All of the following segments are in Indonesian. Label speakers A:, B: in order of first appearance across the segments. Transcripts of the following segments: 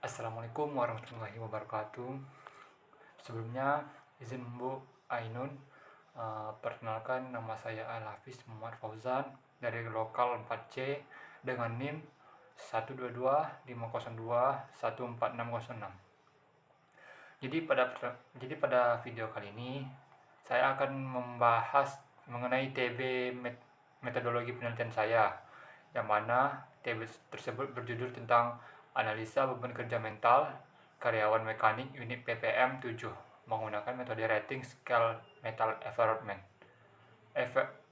A: Assalamualaikum warahmatullahi wabarakatuh. Sebelumnya izin Bu Ainun, perkenalkan nama saya Al-Hafiz Muhammad Fauzan dari lokal 4C dengan NIM 12250214606. Jadi pada video kali ini saya akan membahas mengenai metodologi penelitian saya, yang mana TB tersebut berjudul tentang analisa beban kerja mental karyawan mekanik unit PPM 7 menggunakan metode rating scale metal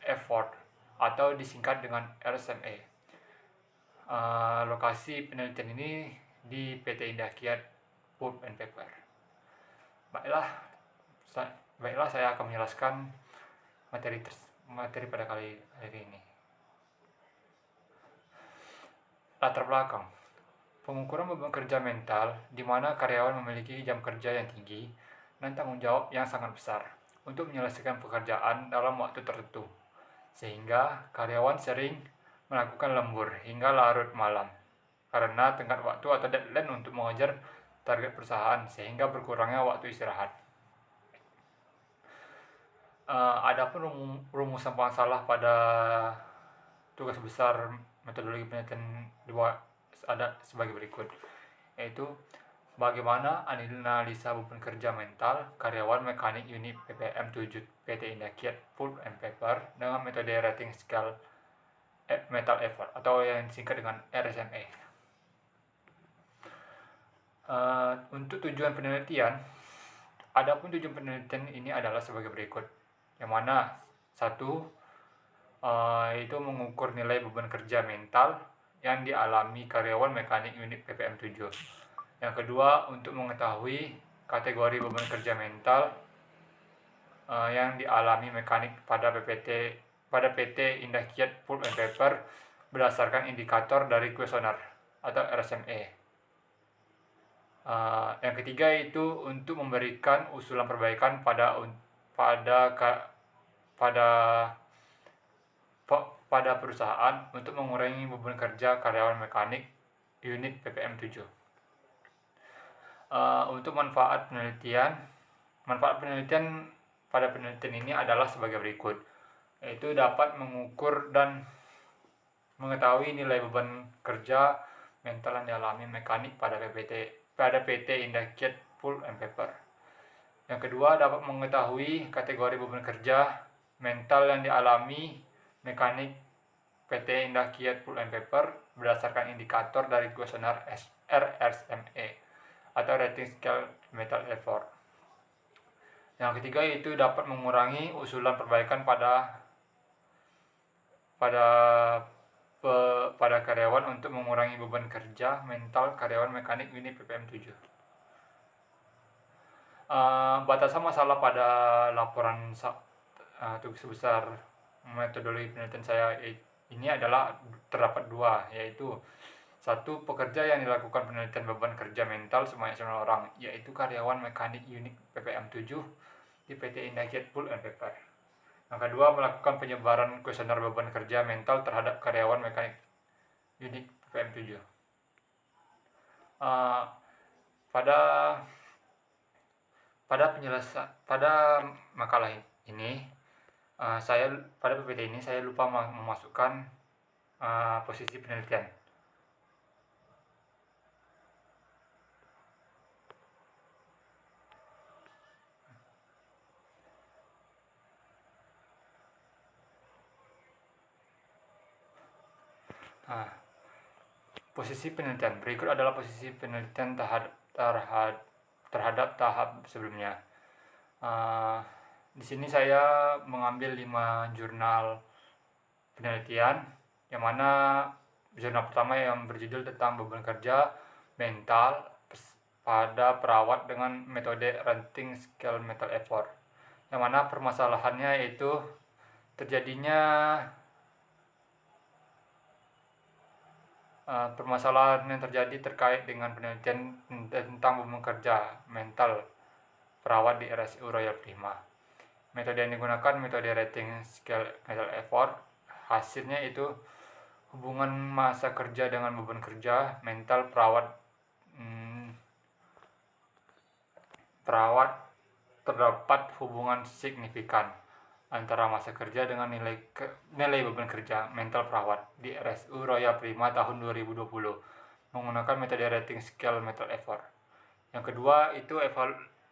A: effort atau disingkat dengan RSME. Lokasi penelitian ini di PT Indah Kiat Pulp and Paper. Baiklah, saya akan menjelaskan materi pada kali ini. Latar belakang pengukuran beban kerja mental, di mana karyawan memiliki jam kerja yang tinggi dan tanggung jawab yang sangat besar untuk menyelesaikan pekerjaan dalam waktu tertentu, sehingga karyawan sering melakukan lembur hingga larut malam karena tenggat waktu atau deadline untuk mengejar target perusahaan, sehingga berkurangnya waktu istirahat. Adapun rumusan masalah pada tugas besar metodologi penelitian ada sebagai berikut, yaitu bagaimana analisa beban kerja mental karyawan mekanik unit PPM 7 PT Indah Kiat Pulp and Paper dengan metode rating scale metal effort atau yang disingkat dengan RSME. Untuk tujuan penelitian, adapun tujuan penelitian ini adalah sebagai berikut, yang mana satu, itu mengukur nilai beban kerja mental yang dialami karyawan mekanik unit PPM 7. Yang kedua, untuk mengetahui kategori beban kerja mental yang dialami mekanik pada PT Indah Kiat Pulp and Paper berdasarkan indikator dari kuesioner atau RSME. Yang ketiga itu untuk memberikan usulan perbaikan pada perusahaan untuk mengurangi beban kerja karyawan mekanik unit PPM 7. Untuk manfaat penelitian pada penelitian ini adalah sebagai berikut, yaitu dapat mengukur dan mengetahui nilai beban kerja mental yang dialami mekanik pada PT Indah Kiat Pulp and Paper. Yang kedua, dapat mengetahui kategori beban kerja mental yang dialami mekanik PT Indah Kiat Pulp and Paper berdasarkan indikator dari kuesioner RSME atau rating scale metal effort. Yang ketiga yaitu dapat mengurangi usulan perbaikan pada karyawan untuk mengurangi beban kerja mental karyawan mekanik unit PPM 7. Batasan masalah pada laporan tugas besar metodologi penelitian saya ini adalah terdapat dua, yaitu satu, pekerja yang dilakukan penelitian beban kerja mental sebanyak 9 orang, yaitu karyawan mekanik unit PPM 7 di PT Indah Kiat Pulp and Paper. Yang kedua, melakukan penyebaran kuesioner beban kerja mental terhadap karyawan mekanik unit PPM 7. Pada makalah ini, pada PPT ini saya lupa memasukkan posisi penelitian. Posisi penelitian berikut adalah posisi penelitian terhadap tahap sebelumnya. Di sini saya mengambil 5 jurnal penelitian, yang mana jurnal pertama yang berjudul tentang beban kerja mental pada perawat dengan metode rating scale metal effort, yang mana permasalahannya yaitu permasalahan yang terjadi terkait dengan penelitian tentang beban kerja mental perawat di RSU Royal Prima. Metode yang digunakan metode rating scale metal effort. Hasilnya itu hubungan massa kerja dengan beban kerja mental perawat perawat terdapat hubungan signifikan antara masa kerja dengan nilai beban kerja mental perawat di RSU Royal Prima tahun 2020 menggunakan metode rating scale mental effort. Yang kedua itu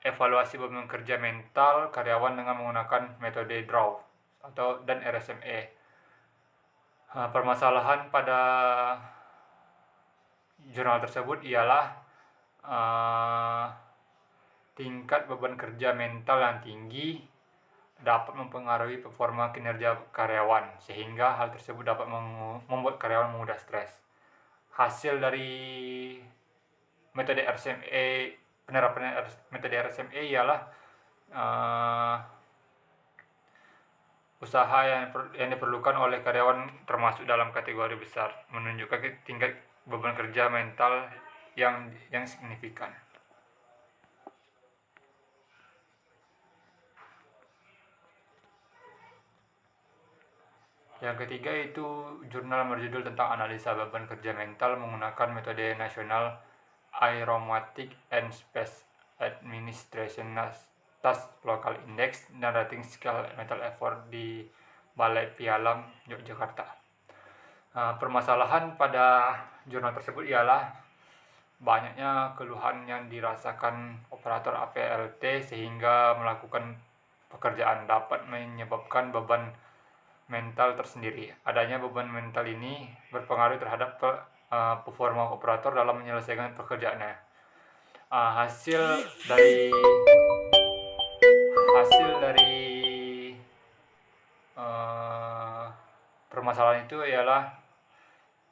A: evaluasi beban kerja mental karyawan dengan menggunakan metode DRAW dan RSME. Permasalahan pada jurnal tersebut ialah tingkat beban kerja mental yang tinggi dapat mempengaruhi performa kinerja karyawan, sehingga hal tersebut dapat membuat karyawan mudah stres. Hasil dari metode RSME, penerapan metode RSME ialah usaha yang diperlukan oleh karyawan termasuk dalam kategori besar, menunjukkan tingkat beban kerja mental yang signifikan. Yang ketiga itu jurnal berjudul tentang analisa beban kerja mental menggunakan metode National Aromatic and Space Administration Task Local Index dan Rating Scale Mental Effort di Balai Pialam, Yogyakarta. Permasalahan pada jurnal tersebut ialah banyaknya keluhan yang dirasakan operator APLT sehingga melakukan pekerjaan dapat menyebabkan beban mental tersendiri. Adanya beban mental ini berpengaruh terhadap performa operator dalam menyelesaikan pekerjaannya. Hasil dari permasalahan itu ialah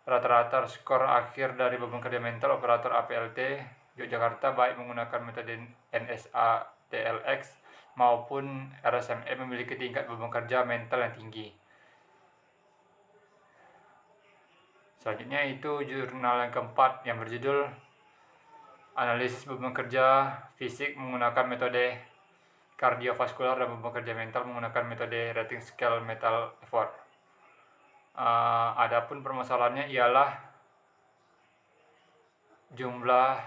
A: rata-rata skor akhir dari beban kerja mental operator APLT Yogyakarta baik menggunakan metode NSA TLX maupun RSME memiliki tingkat beban kerja mental yang tinggi. Selanjutnya itu jurnal yang keempat yang berjudul Analisis Beban Kerja Fisik menggunakan metode kardiovaskular dan beban kerja mental menggunakan metode Rating Scale Mental Effort. Adapun permasalahannya ialah jumlah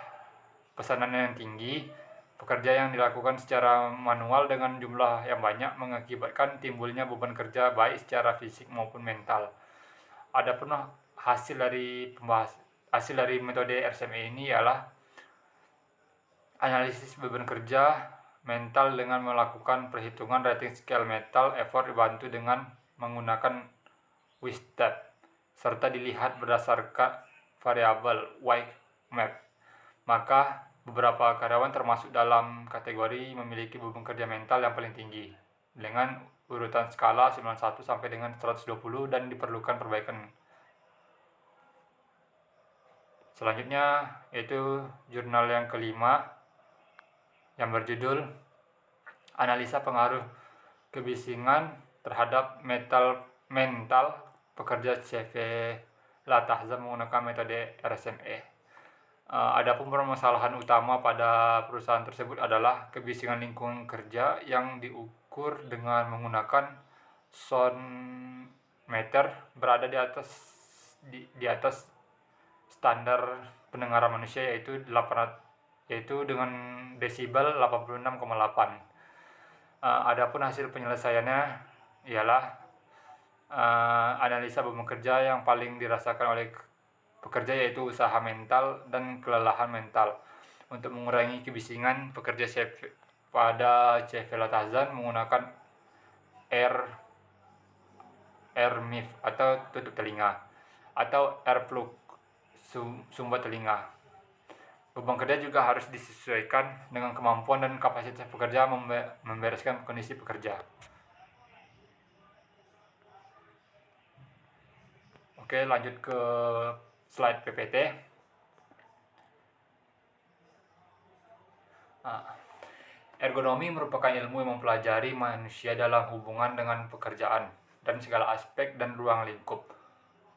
A: pesanan yang tinggi, pekerja yang dilakukan secara manual dengan jumlah yang banyak mengakibatkan timbulnya beban kerja baik secara fisik maupun mental. Adapun hasil dari metode RSME ini ialah analisis beban kerja mental dengan melakukan perhitungan rating scale mental effort dibantu dengan menggunakan WISTAT serta dilihat berdasarkan variabel Y-map. Maka beberapa karyawan termasuk dalam kategori memiliki beban kerja mental yang paling tinggi dengan urutan skala 91 sampai dengan 120 dan diperlukan perbaikan. Selanjutnya yaitu jurnal yang kelima yang berjudul Analisa Pengaruh Kebisingan terhadap mental pekerja CV Latahza menggunakan metode RSME. Adapun permasalahan utama pada perusahaan tersebut adalah kebisingan lingkungan kerja yang diukur dengan menggunakan sound meter berada di atas standar pendengaran manusia yaitu dengan desibel 86,8. Adapun hasil penyelesaiannya ialah analisa beban kerja yang paling dirasakan oleh pekerja yaitu usaha mental dan kelelahan mental. Untuk mengurangi kebisingan pekerja pada CV Latahzan menggunakan air MIF atau tutup telinga atau air plug sumber telinga. Beban kerja juga harus disesuaikan dengan kemampuan dan kapasitas pekerja membereskan kondisi pekerja. Oke, lanjut ke slide PPT. Ergonomi merupakan ilmu yang mempelajari manusia dalam hubungan dengan pekerjaan dan segala aspek dan ruang lingkup.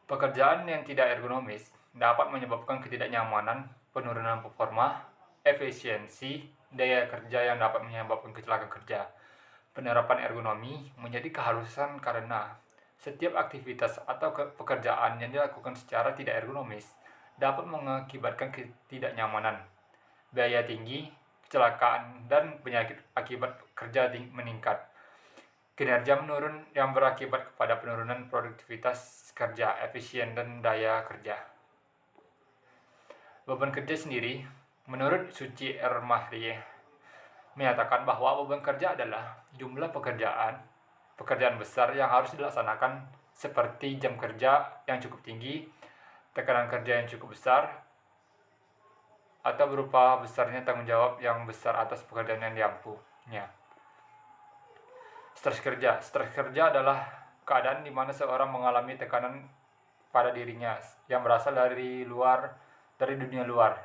A: Pekerjaan yang tidak ergonomis dapat menyebabkan ketidaknyamanan, penurunan performa, efisiensi, daya kerja yang dapat menyebabkan kecelakaan kerja. Penerapan ergonomi menjadi keharusan karena setiap aktivitas atau pekerjaan yang dilakukan secara tidak ergonomis dapat mengakibatkan ketidaknyamanan, biaya tinggi, kecelakaan, dan penyakit akibat kerja meningkat. Kinerja menurun yang berakibat kepada penurunan produktivitas kerja, efisien, dan daya kerja. Beban kerja sendiri, menurut Suci R. Mahri, menyatakan bahwa beban kerja adalah jumlah pekerjaan besar yang harus dilaksanakan, seperti jam kerja yang cukup tinggi, tekanan kerja yang cukup besar, atau berupa besarnya tanggung jawab yang besar atas pekerjaan yang diampunya. Stres kerja adalah keadaan di mana seorang mengalami tekanan pada dirinya yang berasal dari dunia luar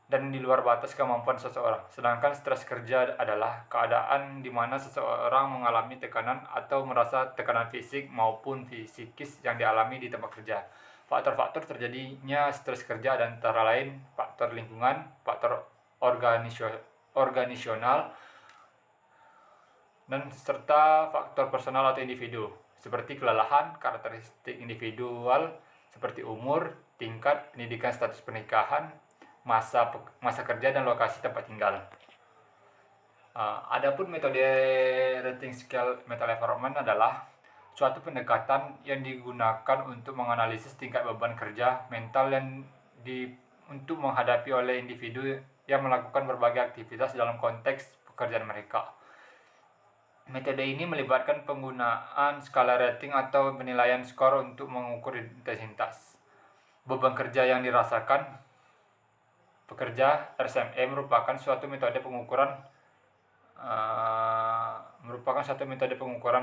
A: dan di luar batas kemampuan seseorang. Sedangkan stres kerja adalah keadaan di mana seseorang mengalami tekanan atau merasa tekanan fisik maupun psikis yang dialami di tempat kerja. Faktor-faktor terjadinya stres kerja ada antara lain faktor lingkungan, faktor organisasional, dan serta faktor personal atau individu, seperti kelelahan, karakteristik individual seperti umur, tingkat pendidikan, status pernikahan, masa kerja, dan lokasi tempat tinggal. Adapun metode rating scale mental environment adalah suatu pendekatan yang digunakan untuk menganalisis tingkat beban kerja mental untuk menghadapi oleh individu yang melakukan berbagai aktivitas dalam konteks pekerjaan mereka. Metode ini melibatkan penggunaan skala rating atau penilaian skor untuk mengukur intensitas beban kerja yang dirasakan pekerja. RSME merupakan suatu metode pengukuran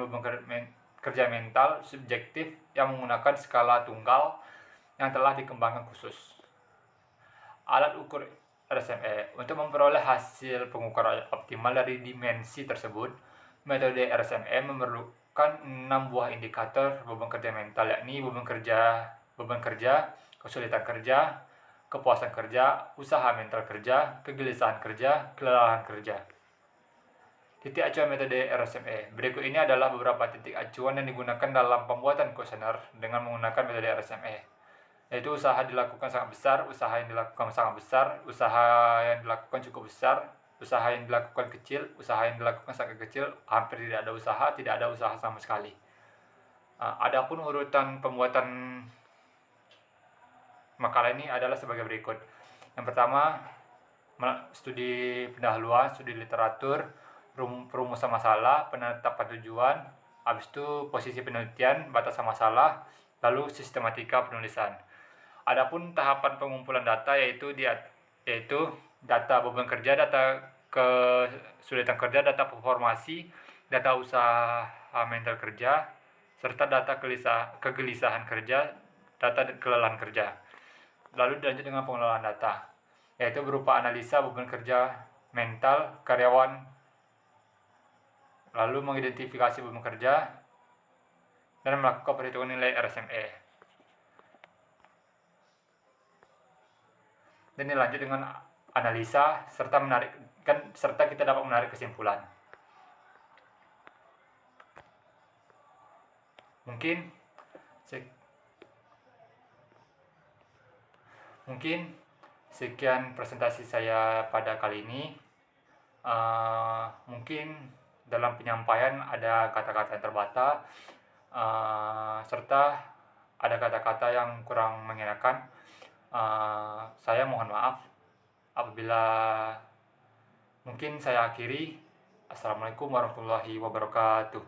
A: beban kerja mental subjektif yang menggunakan skala tunggal yang telah dikembangkan khusus. Alat ukur RSME untuk memperoleh hasil pengukuran optimal dari dimensi tersebut, metode RSME memerlukan 6 buah indikator beban kerja mental, yakni beban kerja, kesulitan kerja, kepuasan kerja, usaha mental kerja, kegelisahan kerja, kelelahan kerja. Titik acuan metode RSME. Berikut ini adalah beberapa titik acuan yang digunakan dalam pembuatan kuesioner dengan menggunakan metode RSME. Yaitu usaha dilakukan sangat besar, usaha yang dilakukan sangat besar, usaha yang dilakukan cukup besar, usaha yang dilakukan kecil, usaha yang dilakukan sangat kecil, hampir tidak ada usaha sama sekali. Adapun urutan pembuatan makalah ini adalah sebagai berikut. Yang pertama, studi pendahuluan, studi literatur, perumusan masalah, penetapan tujuan, habis itu posisi penelitian, batasan masalah, lalu sistematika penulisan. Adapun tahapan pengumpulan data yaitu data beban kerja, data kesulitan kerja, data performasi, data usaha mental kerja, serta data kegelisahan kerja, data kelelahan kerja. Lalu dilanjut dengan pengelolaan data, yaitu berupa analisa beban kerja mental karyawan, lalu mengidentifikasi beban kerja, dan melakukan perhitungan nilai RSME. Dan dilanjut dengan analisa serta kita dapat menarik kesimpulan. Mungkin sekian presentasi saya pada kali ini. Mungkin dalam penyampaian ada kata-kata yang terbata, serta ada kata-kata yang kurang mengenakan. Saya mohon maaf apabila. Mungkin saya akhiri. Assalamualaikum warahmatullahi wabarakatuh.